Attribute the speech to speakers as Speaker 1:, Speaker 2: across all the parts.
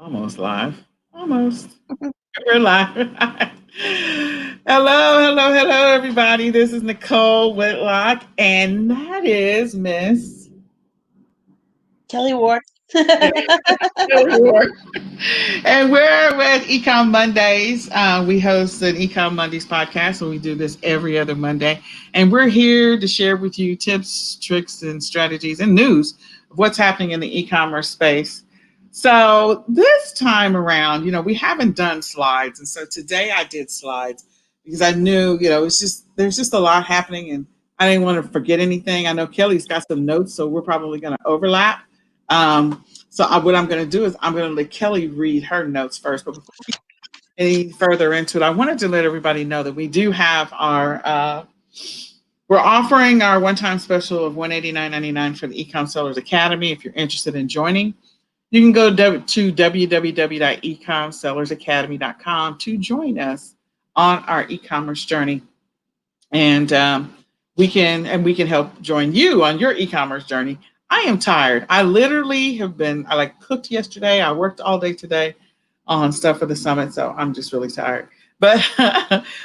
Speaker 1: Almost live. Almost. We're live. Hello, everybody. This is Nicole Whitlock, and that is Miss
Speaker 2: Kelly Ward.
Speaker 1: Kelly Ward. And we're with Ecom Mondays. We host an Ecom Mondays podcast, so we do this every other Monday. And we're here to share with you tips, tricks, and strategies and news of what's happening in the e-commerce space. So this time around, we haven't done slides. And so today I did slides because I knew, there's just a lot happening and I didn't want to forget anything. I know Kelly's got some notes, so we're probably going to overlap. What I'm going to do is I'm going to let Kelly read her notes first. But before we get any further into it, I wanted to let everybody know that we do have we're offering our one-time special of $189.99 for the Ecom Sellers Academy. If you're interested in joining, you can go to www.ecomsellersacademy.com to join us on our e-commerce journey. And we can help join you on your e-commerce journey. I am tired. I literally I cooked yesterday. I worked all day today on stuff for the summit. So I'm just really tired. But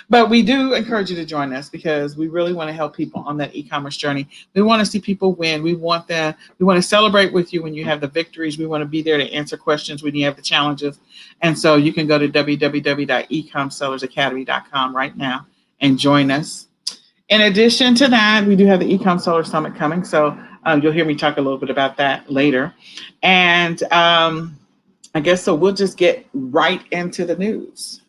Speaker 1: but we do encourage you to join us because we really want to help people on that e-commerce journey. We want to see people win. We want to celebrate with you when you have the victories. We want to be there to answer questions when you have the challenges. And so you can go to www.ecomsellersacademy.com right now and join us. In addition to that, we do have the Ecom Seller Summit coming. So you'll hear me talk a little bit about that later. And I guess so we'll just get right into the news.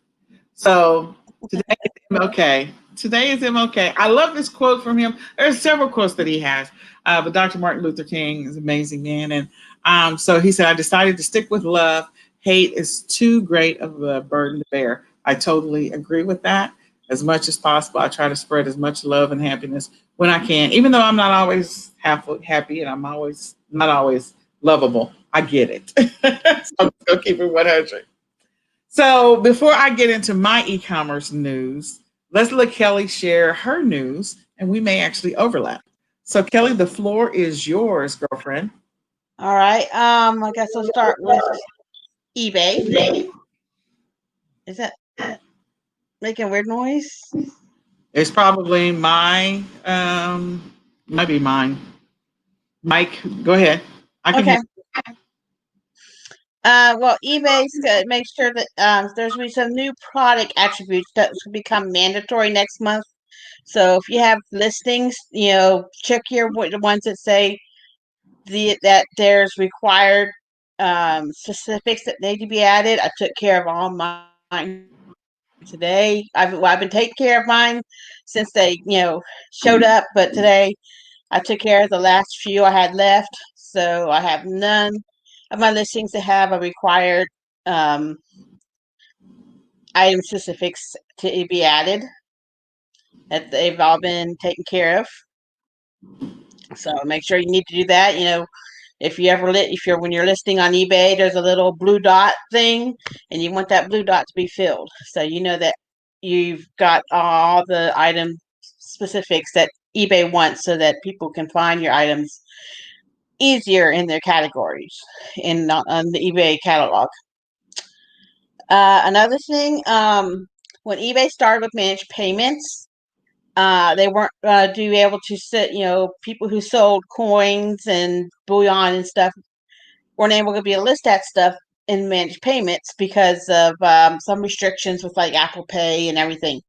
Speaker 1: So today is MLK. Today is MLK. I love this quote from him. There's several quotes that he has, but Dr. Martin Luther King is an amazing man. And so he said, I decided to stick with love. Hate is too great of a burden to bear. I totally agree with that. As much as possible, I try to spread as much love and happiness when I can, even though I'm not always happy and I'm always not always lovable. I get it. So I'm going to keep it 100. So before I get into my e-commerce news, let's let Kelly share her news and we may actually overlap. So Kelly, the floor is yours, girlfriend.
Speaker 2: All right. I guess I'll start with eBay. Is that making weird noise?
Speaker 1: It's probably might be mine. Mike, go ahead. I can hear.
Speaker 2: Well, eBay's going to make sure that there's going to be some new product attributes that will become mandatory next month. So if you have listings, check the ones that say that there's required specifics that need to be added. I took care of all mine today. I've been taking care of mine since they showed up, but today I took care of the last few I had left. So I have none of my listings that have a required item specifics to be added. That they've all been taken care of. So make sure you need to do that. If when you're listing on eBay, there's a little blue dot thing, and you want that blue dot to be filled, so you know that you've got all the item specifics that eBay wants, so that people can find your items easier in their categories and not on the eBay catalog. Another thing, when eBay started with managed payments, they weren't able to sit, people who sold coins and bullion and stuff weren't able to be able to list that stuff in managed payments because of some restrictions with like Apple Pay and everything.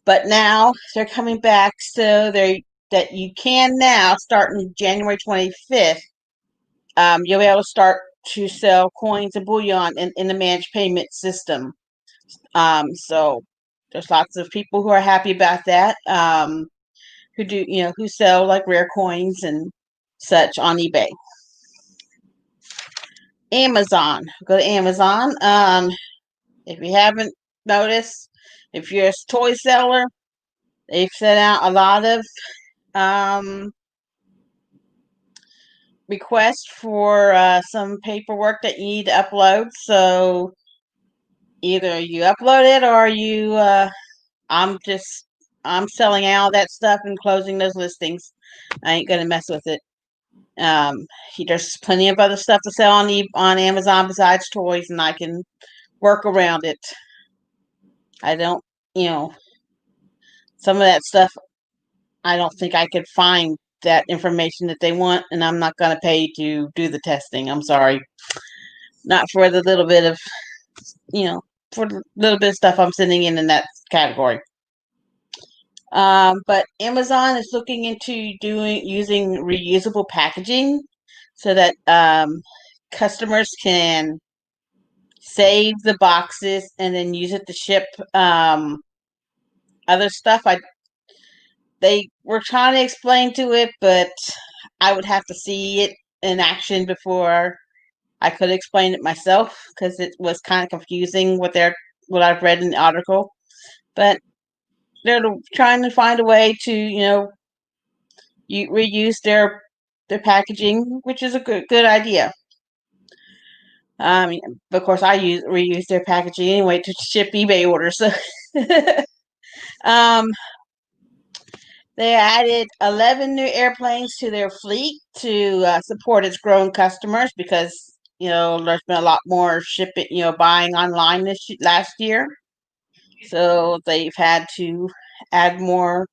Speaker 2: But now they're coming back so that you can now, starting January 25th, you'll be able to start to sell coins and bullion in the managed payment system. So there's lots of people who are happy about that, who sell like rare coins and such on eBay. Amazon. Go to Amazon. If you haven't noticed, if you're a toy seller, they've sent out a lot of requests for some paperwork that you need to upload. So either you upload it or I'm selling out that stuff and closing those listings. I ain't gonna mess with it. There's plenty of other stuff to sell on Amazon besides toys, and I can work around it. I don't, some of that stuff, I don't think I could find that information that they want, and I'm not going to pay to do the testing. I'm sorry. Not for the little bit of, for the little bit of stuff I'm sending in that category. But Amazon is looking into using reusable packaging so that customers can save the boxes and then use it to ship other stuff. They were trying to explain to it, but I would have to see it in action before I could explain it myself, because it was kind of confusing what I've read in the article. But they're trying to find a way to reuse their packaging, which is a good idea. Of course, I reuse their packaging anyway to ship eBay orders. So, they added 11 new airplanes to their fleet to support its growing customers, because there's been a lot more shipping, buying online last year. So they've had to add more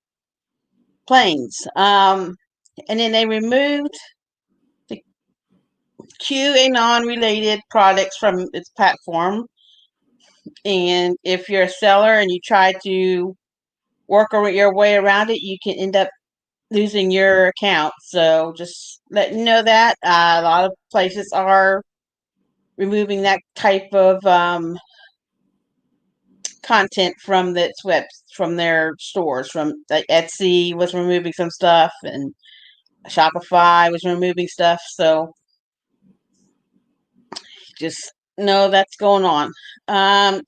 Speaker 2: planes. And then they removed the QAnon related products from its platform. And if you're a seller and you try to work your way around it, you can end up losing your account. So just let you know that a lot of places are removing that type of content from from their stores. From like Etsy was removing some stuff, and Shopify was removing stuff. So just know that's going on.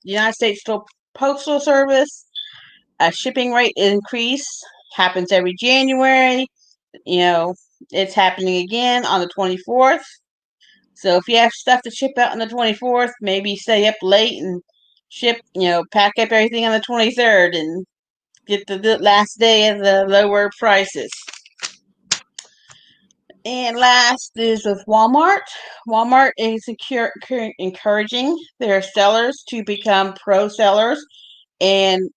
Speaker 2: United States Postal Service, a shipping rate increase happens every January. It's happening again on the 24th. So if you have stuff to ship out on the 24th, maybe stay up late and ship, pack up everything on the 23rd and get the last day of the lower prices. And last is with Walmart. Walmart is encouraging their sellers to become pro sellers and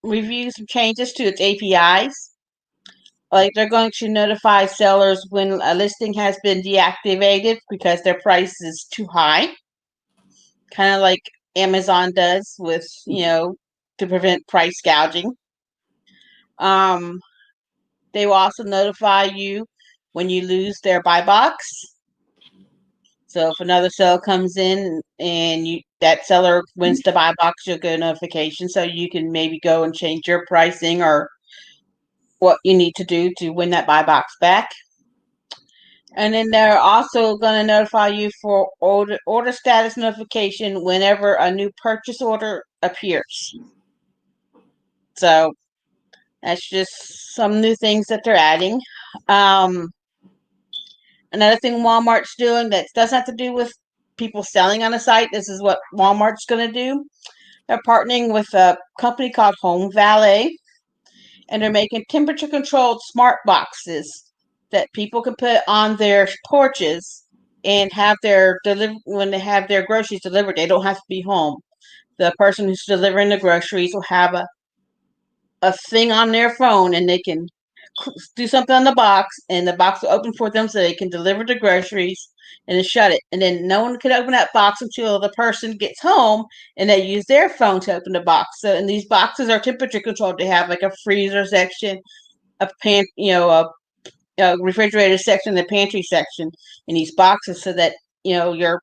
Speaker 2: review some changes to its APIs. Like, they're going to notify sellers when a listing has been deactivated because their price is too high. Kind of like Amazon does with, to prevent price gouging. They will also notify you when you lose their buy box. So if another seller comes in and that seller wins the buy box, you'll get a notification, so you can maybe go and change your pricing or what you need to do to win that buy box back. And then they're also going to notify you for order status notification whenever a new purchase order appears. So that's just some new things that they're adding. Another thing Walmart's doing that doesn't have to do with people selling on a site. This is what Walmart's going to do. They're partnering with a company called Home Valet, and they're making temperature-controlled smart boxes that people can put on their porches and have when they have their groceries delivered. They don't have to be home. The person who's delivering the groceries will have a thing on their phone, and they can do something on the box, and the box will open for them so they can deliver the groceries and then shut it. And then no one can open that box until the person gets home, and they use their phone to open the box. So, and these boxes are temperature controlled. They have like a freezer section, a refrigerator section, the pantry section in these boxes, so that your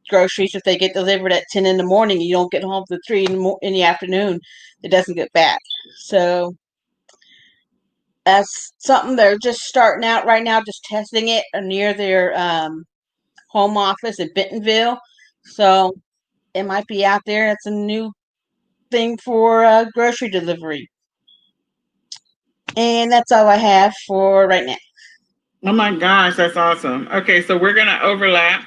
Speaker 2: groceries, if they get delivered at 10 in the morning, you don't get home to 3 in the afternoon, it doesn't get bad. So that's something they're just starting out right now, just testing it near their home office in Bentonville. So it might be out there. It's a new thing for grocery delivery. And that's all I have for right now.
Speaker 1: Oh my gosh, that's awesome. Okay, so we're going to overlap.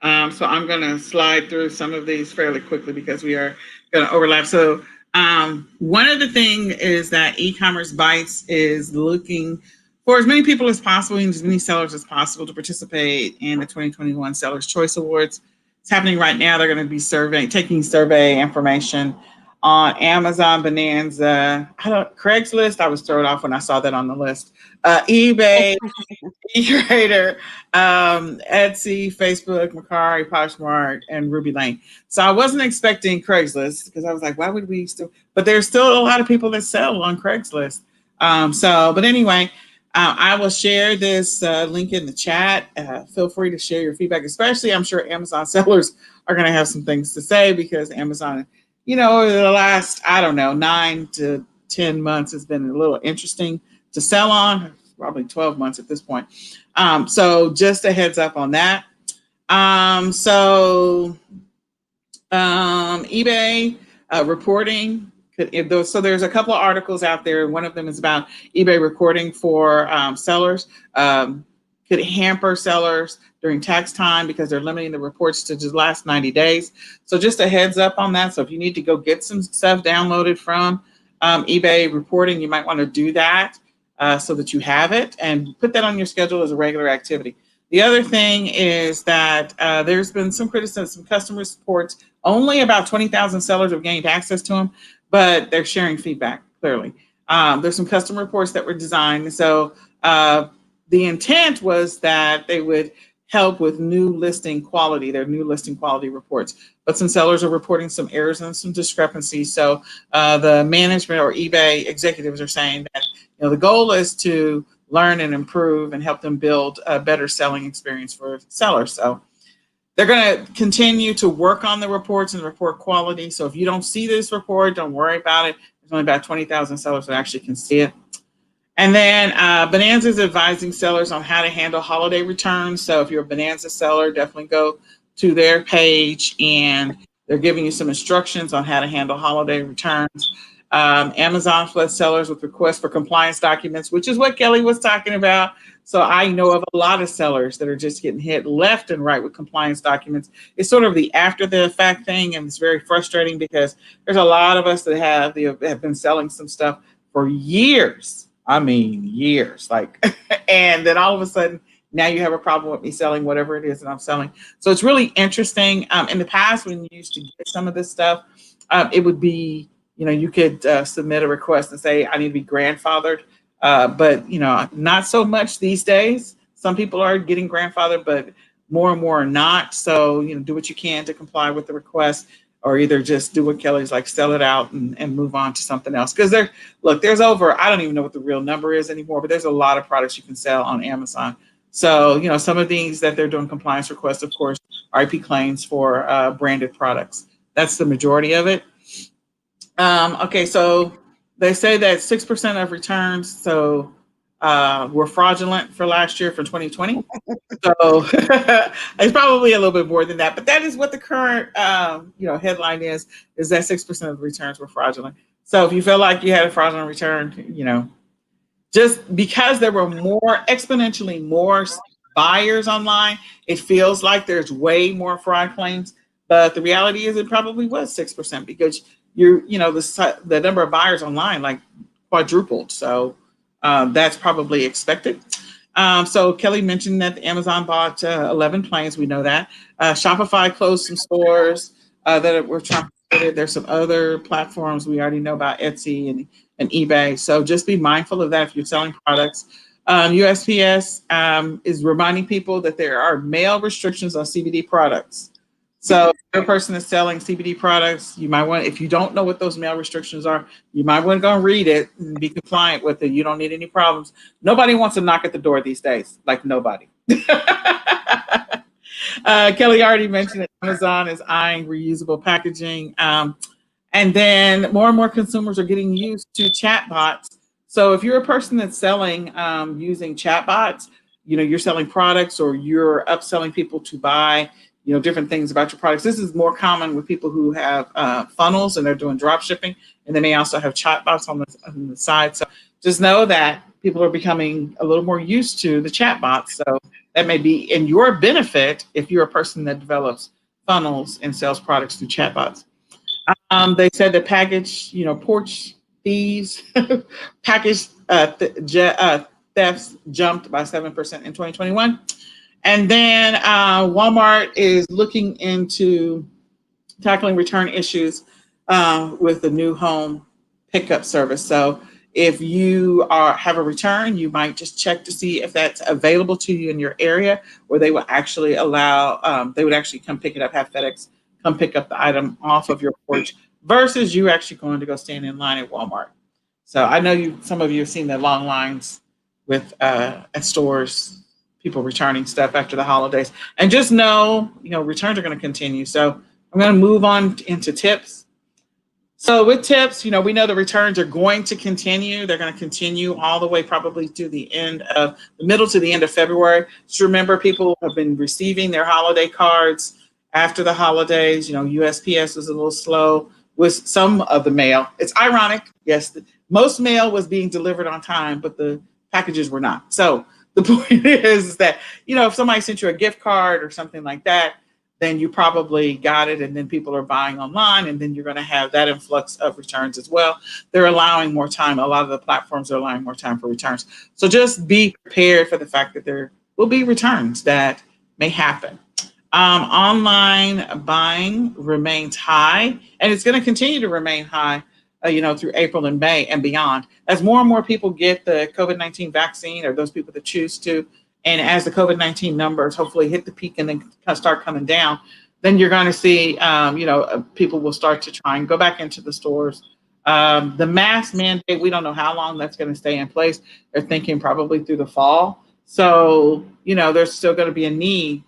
Speaker 1: So I'm going to slide through some of these fairly quickly because we are going to overlap. So one of the things is that EcommerceBytes is looking for as many people as possible and as many sellers as possible to participate in the 2021 Sellers Choice Awards. It's happening right now. They're going to be taking survey information on Amazon, Bonanza, Craigslist. I was thrown off when I saw that on the list. eBay, eCrater, Etsy, Facebook, Mercari, Poshmark, and Ruby Lane. So I wasn't expecting Craigslist because I was like, why would we still? But there's still a lot of people that sell on Craigslist. But anyway, I will share this link in the chat. Feel free to share your feedback, especially I'm sure Amazon sellers are going to have some things to say because Amazon, over the last, 9 to 10 months has been a little interesting to sell on, probably 12 months at this point. So just a heads up on that. eBay reporting. So there's a couple of articles out there. One of them is about eBay reporting for sellers. Could hamper sellers during tax time because they're limiting the reports to just last 90 days. So just a heads up on that. So if you need to go get some stuff downloaded from eBay reporting, you might want to do that so that you have it and put that on your schedule as a regular activity. The other thing is that there's been some criticism, some customer supports. Only about 20,000 sellers have gained access to them, but they're sharing feedback, clearly. There's some customer reports that were designed. So the intent was that they would help with new listing quality, their new listing quality reports. But some sellers are reporting some errors and some discrepancies. So the management or eBay executives are saying that the goal is to learn and improve and help them build a better selling experience for sellers. So they're going to continue to work on the reports and report quality. So if you don't see this report, don't worry about it. There's only about 20,000 sellers that actually can see it. And then Bonanza is advising sellers on how to handle holiday returns. So if you're a Bonanza seller, definitely go to their page and they're giving you some instructions on how to handle holiday returns. Amazon floods sellers with requests for compliance documents, which is what Kelly was talking about. So I know of a lot of sellers that are just getting hit left and right with compliance documents. It's sort of the after the fact thing, and it's very frustrating because there's a lot of us that have been selling some stuff for years. I mean, years, and then all of a sudden, now you have a problem with me selling whatever it is that I'm selling. So it's really interesting. In the past, when you used to get some of this stuff, it would be, you could submit a request and say, I need to be grandfathered. But, not so much these days. Some people are getting grandfathered, but more and more are not. So, do what you can to comply with the request, or either just do what Kelly's like, sell it out and move on to something else. Because there's over, I don't even know what the real number is anymore, but there's a lot of products you can sell on Amazon. So, some of these that they're doing compliance requests, of course, are IP claims for branded products. That's the majority of it. Okay, so they say that 6% of returns were fraudulent for last year, for 2020. So it's probably a little bit more than that, but that is what the current headline is that 6% of returns were fraudulent. So if you feel like you had a fraudulent return, just because there were exponentially more buyers online, it feels like there's way more fraud claims. But the reality is it probably was 6% because the number of buyers online quadrupled. So that's probably expected. So Kelly mentioned that Amazon bought 11 planes. We know that. Shopify closed some stores that were trumpeted. There's some other platforms we already know about, Etsy and eBay. So just be mindful of that if you're selling products. USPS is reminding people that there are mail restrictions on CBD products. So if you're a person that's selling CBD products, you might want, if you don't know what those mail restrictions are, you might want to go and read it and be compliant with it. You don't need any problems. Nobody wants to knock at the door these days, like nobody. Kelly already mentioned that Amazon is eyeing reusable packaging. And then more and more consumers are getting used to chatbots. So if you're a person that's selling using chatbots, you're selling products or you're upselling people to buy different things about your products. This is more common with people who have funnels and they're doing drop shipping, and they may also have chatbots on the side. So just know that people are becoming a little more used to the chatbots. So that may be in your benefit if you're a person that develops funnels and sells products through chatbots. They said that package, porch fees, package thefts jumped by 7% in 2021. And then Walmart is looking into tackling return issues with the new home pickup service. So if you have a return, you might just check to see if that's available to you in your area, where they will actually allow, they would actually come pick it up, have FedEx come pick up the item off of your porch versus you actually going to go stand in line at Walmart. So I know some of you have seen the long lines with at stores, people returning stuff after the holidays. And just know, returns are going to continue. So I'm going to move on into tips. So with tips, we know the returns are going to continue. They're going to continue all the way probably to the middle to the end of February. Just remember, people have been receiving their holiday cards after the holidays. USPS was a little slow with some of the mail. It's ironic. Yes, most mail was being delivered on time, but the packages were not. So the point is that, if somebody sent you a gift card or something like that, then you probably got it, and then people are buying online, and then you're going to have that influx of returns as well. They're allowing more time. A lot of the platforms are allowing more time for returns. So just be prepared for the fact that there will be returns that may happen. Online buying remains high, and it's going to continue to remain high, through April and May and beyond. As more and more people get the COVID-19 vaccine, or those people that choose to, and as the COVID-19 numbers hopefully hit the peak and then start coming down, then you're going to see, people will start to try and go back into the stores. The mask mandate, we don't know how long that's going to stay in place. They're thinking probably through the fall. So, there's still going to be a need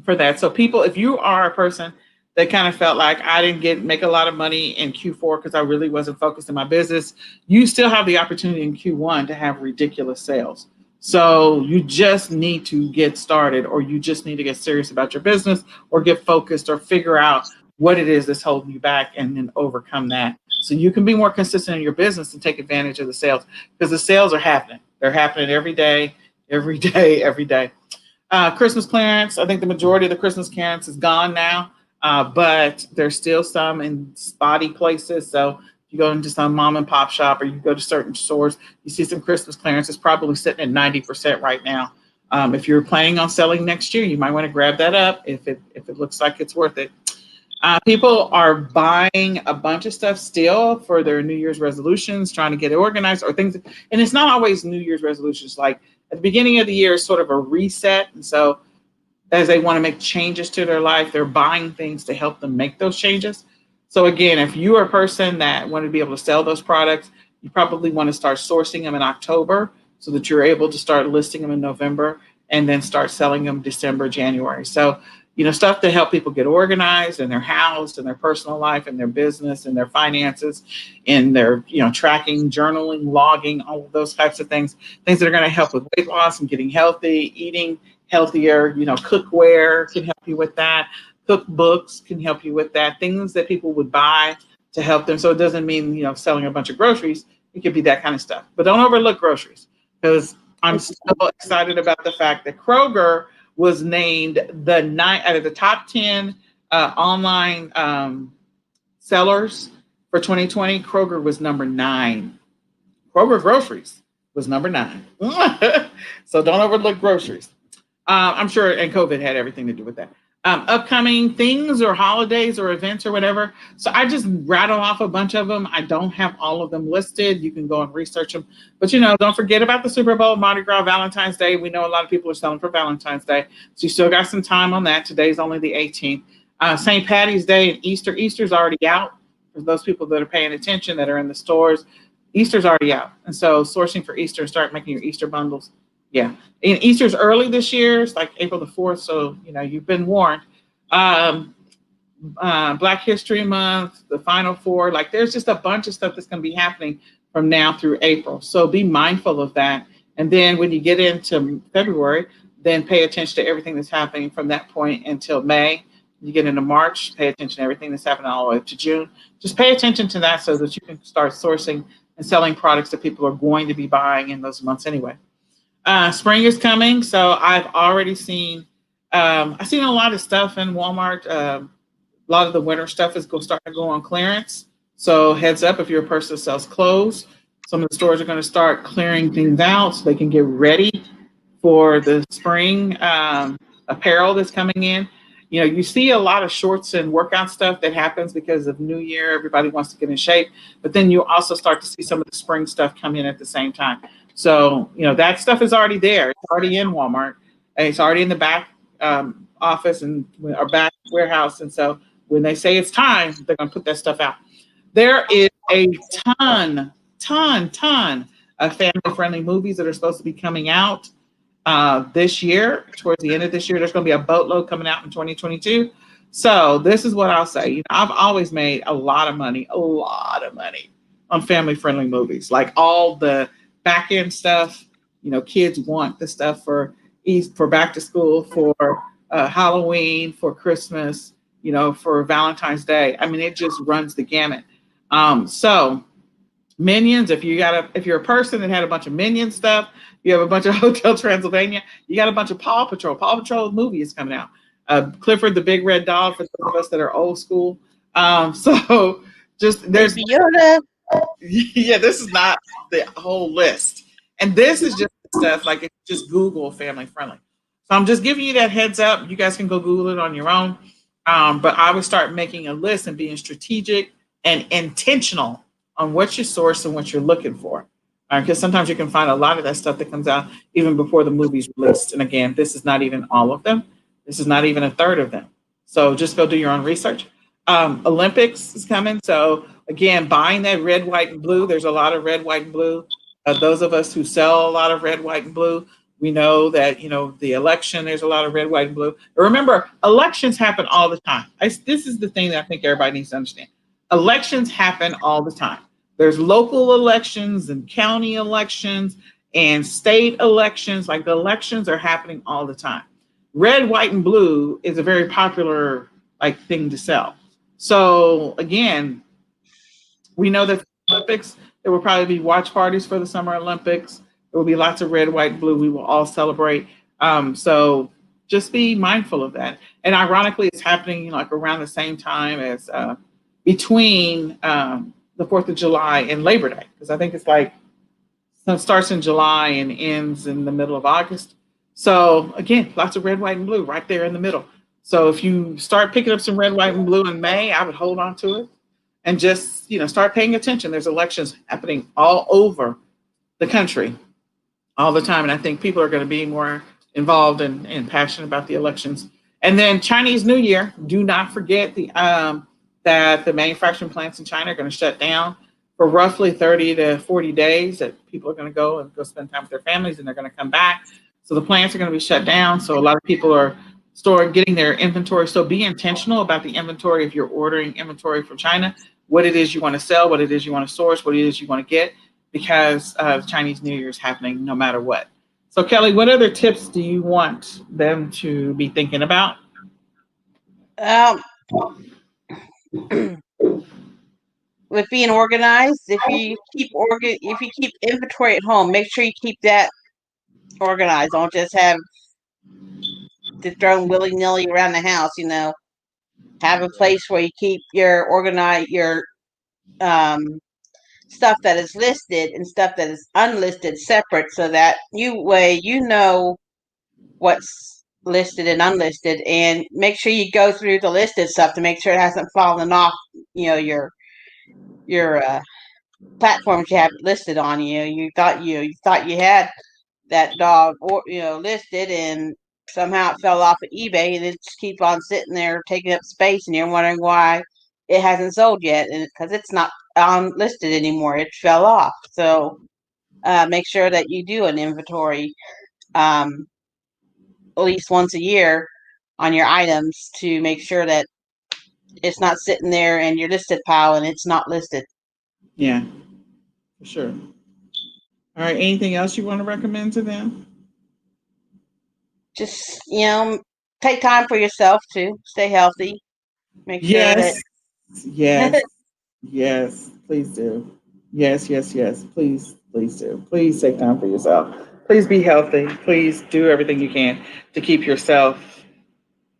Speaker 1: for that. So people, if you are a person that kind of felt like I didn't make a lot of money in Q4 because I really wasn't focused in my business, you still have the opportunity in Q1 to have ridiculous sales. So you just need to get started, or you just need to get serious about your business, or get focused, or figure out what it is that's holding you back, and then overcome that. So you can be more consistent in your business and take advantage of the sales, because the sales are happening. They're happening every day, every day, every day. Christmas clearance. I think the majority of the Christmas clearance is gone now, but there's still some in spotty places. So you go into some mom and pop shop, or you go to certain stores, you see some Christmas clearance. It's probably sitting at 90% right now. If you're planning on selling next year, you might want to grab that up if it looks like it's worth it. People are buying a bunch of stuff still for their New Year's resolutions, trying to get it organized or things. And it's not always New Year's resolutions. Like at the beginning of the year is sort of a reset. And so as they want to make changes to their life, they're buying things to help them make those changes. So again, if you are a person that want to be able to sell those products, you probably want to start sourcing them in October so that you're able to start listing them in November, and then start selling them December, January. So, stuff to help people get organized in their house, in their personal life, in their business, in their finances, in their, tracking, journaling, logging, all of those types of things that are going to help with weight loss and getting healthy, eating healthier. Cookware can help you with that. Cookbooks can help you with that. Things that people would buy to help them. So it doesn't mean, selling a bunch of groceries. It could be that kind of stuff. But don't overlook groceries, because I'm still excited about the fact that Kroger was named out of the top 10 online sellers for 2020. Kroger was number 9. Kroger groceries was number 9. So don't overlook groceries. I'm sure, and COVID had everything to do with that. Upcoming things or holidays or events or whatever. So I just rattle off a bunch of them. I don't have all of them listed. You can go and research them. But, don't forget about the Super Bowl, Mardi Gras, Valentine's Day. We know a lot of people are selling for Valentine's Day. So you still got some time on that. Today's only the 18th. St. Patty's Day and Easter. Easter's already out. For those people that are paying attention, that are in the stores, Easter's already out. And so sourcing for Easter, start making your Easter bundles. Yeah. And Easter's early this year. It's like April the 4th. So, you've been warned. Black History Month, the Final Four, like there's just a bunch of stuff that's going to be happening from now through April. So be mindful of that. And then when you get into February, then pay attention to everything that's happening from that point until May. You get into March, pay attention to everything that's happening all the way up to June. Just pay attention to that so that you can start sourcing and selling products that people are going to be buying in those months anyway. Spring is coming, so I've already seen, I've seen a lot of stuff in Walmart. A lot of the winter stuff is starting to go on clearance. So heads up, if you're a person that sells clothes, Some of the stores are going to start clearing things out so they can get ready for the spring apparel that's coming in. You know, you see a lot of shorts and workout stuff that happens because of New Year. Everybody wants to get in shape, but then you also start to see some of the spring stuff come in at the same time. So, you know, that stuff is already there. It's already in Walmart. And it's already in the back office and our back warehouse. And so when they say it's time, they're going to put that stuff out. There is a ton of family-friendly movies that are supposed to be coming out this year. Towards the end of this year, there's going to be a boatload coming out in 2022. So this is what I'll say. You know, I've always made a lot of money on family-friendly movies. Like all the back-end stuff. You know, kids want the stuff for back to school, for Halloween, for Christmas. You know, for Valentine's Day. I mean, it just runs the gamut. So Minions, if you're a person that had a bunch of Minion stuff, you have a bunch of Hotel Transylvania, you got a bunch of Paw Patrol. Paw Patrol movie is coming out. Clifford the Big Red Dog for those of us that are old school. So just there's
Speaker 2: Yoda.
Speaker 1: yeah, this is not the whole list. And this is just stuff like it's just Google family friendly. So I'm just giving you that heads up. You guys can go Google it on your own. But I would start making a list and being strategic and intentional on what you source and what you're looking for. Because sometimes you can find a lot of that stuff that comes out even before the movie's released. And again, this is not even all of them. This is not even a third of them. So just go do your own research. Olympics is coming. So again, buying that red, white, and blue. There's a lot of red, white, and blue. Those of us who sell a lot of red, white, and blue, we know that, you know, the election, there's a lot of red, white, and blue. But remember, elections happen all the time. This is the thing that I think everybody needs to understand. Elections happen all the time. There's local elections and county elections and state elections. Like the elections are happening all the time. Red, white, and blue is a very popular like thing to sell. So again, we know that the Olympics, there will probably be watch parties for the Summer Olympics. There will be lots of red, white, and blue. We will all celebrate. So just be mindful of that. And ironically, it's happening like around the same time as between the 4th of July and Labor Day, because I think it's like it starts in July and ends in the middle of August. So again, lots of red, white, and blue right there in the middle. So if you start picking up some red, white, and blue in May, I would hold on to it and just, you know, start paying attention. There's elections happening all over the country all the time. And I think people are going to be more involved and passionate about the elections. And then Chinese New Year, do not forget that the manufacturing plants in China are going to shut down for roughly 30 to 40 days, that people are going to go spend time with their families and they're going to come back. So the plants are going to be shut down. So a lot of people are getting their inventory. So be intentional about the inventory if you're ordering inventory from China, what it is you want to sell, what it is you want to source, what it is you want to get, because Chinese New Year is happening no matter what. So Kelly, what other tips do you want them to be thinking about?
Speaker 2: With being organized, if you keep inventory at home, make sure you keep that organized. Don't just have it thrown willy-nilly around the house. You know, have a place where you keep your stuff that is listed and stuff that is unlisted separate, so that you know what's listed and unlisted, and make sure you go through the listed stuff to make sure it hasn't fallen off, you know, your platforms you have listed on. You thought you had that dog, or listed, and somehow it fell off of eBay, and it just keeps on sitting there taking up space, and you're wondering why it hasn't sold yet, and because it's not listed anymore, it fell off. So make sure that you do an inventory at least once a year on your items to make sure that it's not sitting there in your listed pile and it's not listed.
Speaker 1: Yeah, for sure. All right. Anything else you want to recommend to them?
Speaker 2: Just, take time for yourself to stay healthy. Make sure that
Speaker 1: Yes. Yes. Please do. Yes. Please do. Please take time for yourself. Please be healthy. Please do everything you can to keep yourself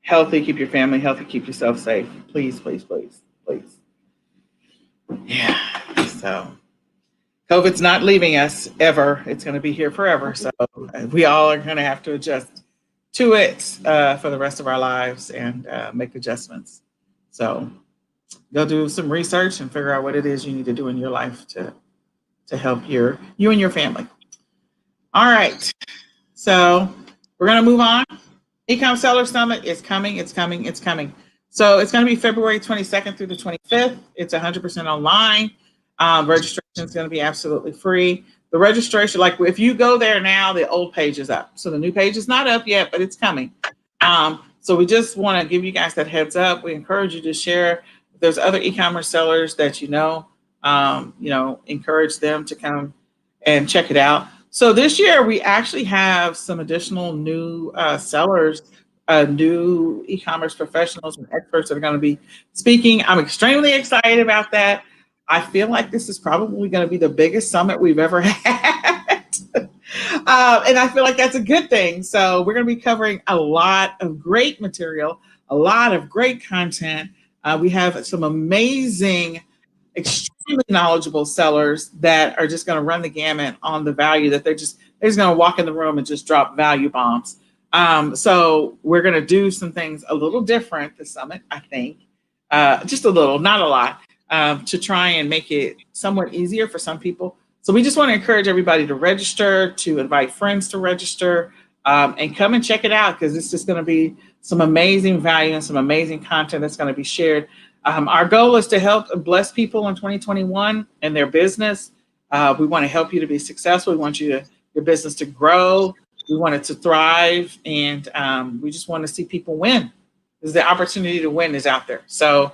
Speaker 1: healthy, keep your family healthy, keep yourself safe. Please. Yeah. So COVID's not leaving us ever. It's going to be here forever. So we all are going to have to adjust to it for the rest of our lives and make adjustments. So go do some research and figure out what it is you need to do in your life to help you and your family. All right. So we're going to move on. Ecom Seller Summit is coming. It's coming. It's coming. So it's going to be February 22nd through the 25th. It's 100% online. Registration is going to be absolutely free. The registration, like if you go there now, the old page is up. So the new page is not up yet, but it's coming. So we just want to give you guys that heads up. We encourage you to share. If there's other e-commerce sellers that you know, encourage them to come and check it out. So this year we actually have some additional new sellers, new e-commerce professionals and experts that are going to be speaking. I'm extremely excited about that. I feel like this is probably going to be the biggest summit we've ever had. And I feel like that's a good thing. So we're going to be covering a lot of great material, a lot of great content. We have some amazing, extremely knowledgeable sellers that are just going to run the gamut on the value that they're just going to walk in the room and just drop value bombs. So we're going to do some things a little different this summit, I think, just a little, not a lot, to try and make it somewhat easier for some people. So we just want to encourage everybody to register, to invite friends to register, and come and check it out, because it's just going to be some amazing value and some amazing content that's going to be shared. Our goal is to help and bless people in 2021 in their business. We want to help you to be successful. We want your business to grow. We want it to thrive. And we just want to see people win. Because the opportunity to win is out there. So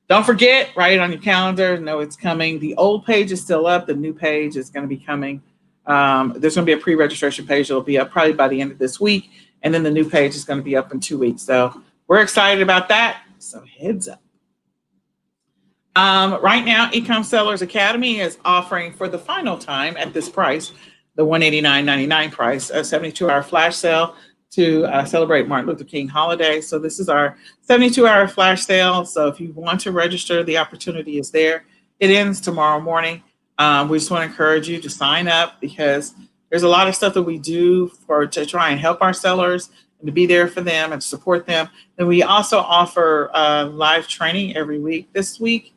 Speaker 1: don't forget, write it on your calendar. Know it's coming. The old page is still up. The new page is going to be coming. There's going to be a pre-registration page. It'll be up probably by the end of this week. And then the new page is going to be up in 2 weeks. So we're excited about that. So heads up. Right now, Ecom Sellers Academy is offering for the final time at this price, the $189.99 price, a 72-hour flash sale to celebrate Martin Luther King holiday. So this is our 72-hour flash sale. So if you want to register, the opportunity is there. It ends tomorrow morning. We just want to encourage you to sign up, because there's a lot of stuff that we do to try and help our sellers and to be there for them and support them. And we also offer live training every week. This week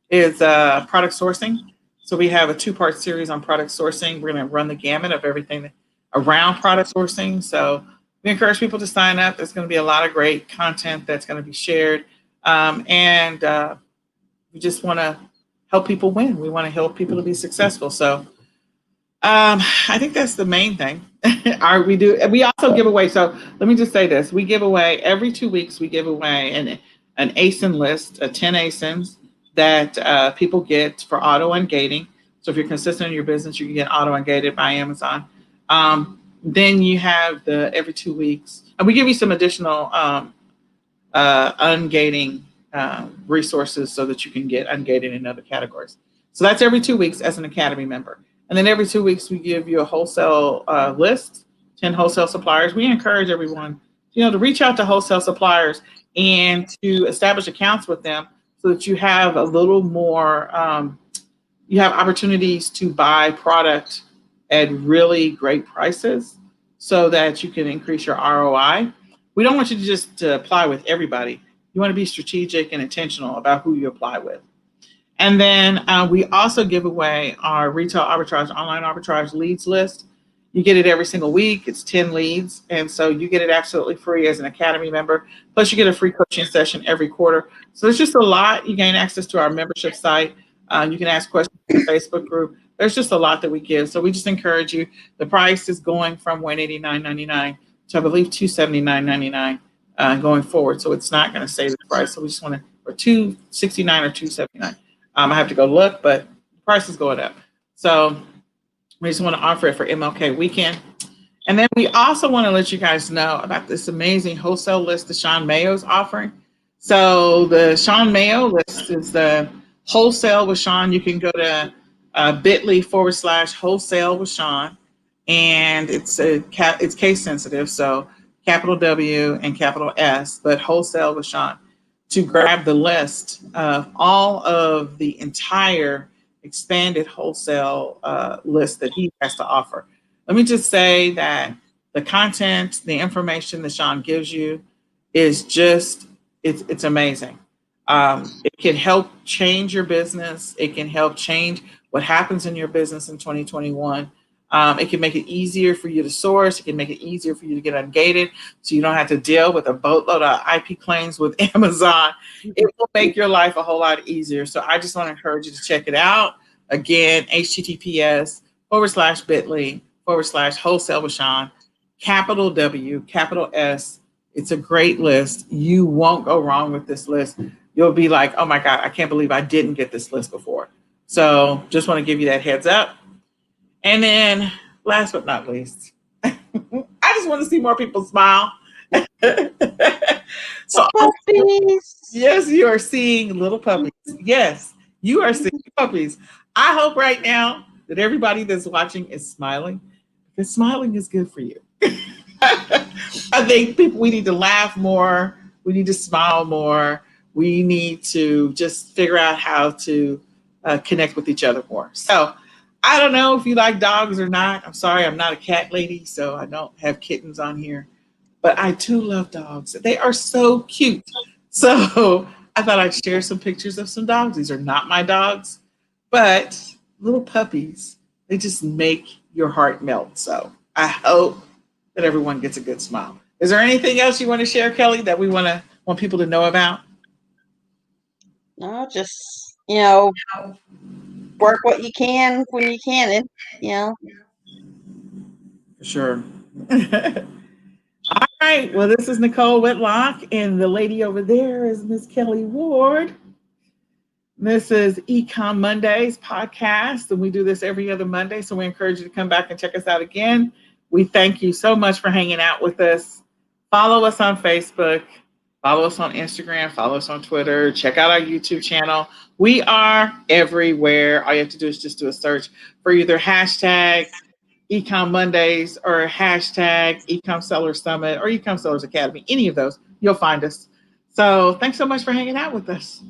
Speaker 1: is product sourcing. So we have a 2-part series on product sourcing. We're going to run the gamut of everything around product sourcing. So we encourage people to sign up. There's going to be a lot of great content that's going to be shared. And we just want to help people win. We want to help people to be successful. So I think that's the main thing. We also give away. So let me just say this. We give away every 2 weeks. We give away an ASIN list, 10 ASINs that people get for auto ungating. So if you're consistent in your business, you can get auto ungated by Amazon. Then you have the every 2 weeks, and we give you some additional ungating resources so that you can get ungated in other categories. So that's every 2 weeks as an Academy member. And then every 2 weeks, we give you a wholesale list, 10 wholesale suppliers. We encourage everyone, to reach out to wholesale suppliers and to establish accounts with them so that you have a little more, you have opportunities to buy product at really great prices so that you can increase your ROI. We don't want you to just apply with everybody. You want to be strategic and intentional about who you apply with. And then we also give away our retail arbitrage, online arbitrage leads list. You get it every single week. It's 10 leads. And so you get it absolutely free as an Academy member. Plus you get a free coaching session every quarter. So it's just a lot. You gain access to our membership site. You can ask questions in the Facebook group. There's just a lot that we give. So we just encourage you. The price is going from $189.99 to, I believe, $279.99 going forward. So it's not going to stay the price. So we just want to, or $269 or $279. I have to go look, but the price is going up. So we just want to offer it for MLK weekend. And then we also want to let you guys know about this amazing wholesale list that Sean Mayo is offering. So the Sean Mayo list is the wholesale with Sean. You can go to bit.ly/wholesale with Sean. And it's case sensitive. So capital W and capital S, but wholesale with Sean, to grab the list of all of the entire expanded wholesale list that he has to offer. Let me just say that the content, the information that Sean gives you is just, it's amazing. It can help change your business. It can help change what happens in your business in 2021. It can make it easier for you to source. It can make it easier for you to get ungated so you don't have to deal with a boatload of IP claims with Amazon. It will make your life a whole lot easier. So I just want to encourage you to check it out. Again, https://bit.ly/wholesale with Sean, capital W, capital S. It's a great list. You won't go wrong with this list. You'll be like, oh my God, I can't believe I didn't get this list before. So just want to give you that heads up. And then last but not least, I just want to see more people smile. So
Speaker 2: Puppies.
Speaker 1: yes, you are seeing little puppies. Yes, you are seeing puppies. I hope right now that everybody that's watching is smiling, because smiling is good for you. I think we need to laugh more. We need to smile more. We need to just figure out how to connect with each other more. So I don't know if you like dogs or not. I'm sorry, I'm not a cat lady, so I don't have kittens on here. But I do love dogs. They are so cute. So I thought I'd share some pictures of some dogs. These are not my dogs, but little puppies. They just make your heart melt. So I hope that everyone gets a good smile. Is there anything else you want to share, Kelly, that we want people to know about?
Speaker 2: No, just work what you can when you can, and
Speaker 1: For sure. All right. Well, this is Nicole Whitlock, and the lady over there is Miss Kelly Ward. This is eCom Mondays podcast, and we do this every other Monday. So we encourage you to come back and check us out again. We thank you so much for hanging out with us. Follow us on Facebook. Follow us on Instagram. Follow us on Twitter. Check out our YouTube channel. We are everywhere. All you have to do is just do a search for either hashtag eCom Mondays or hashtag eCom Seller Summit or eCom Sellers Academy. Any of those, you'll find us. So thanks so much for hanging out with us.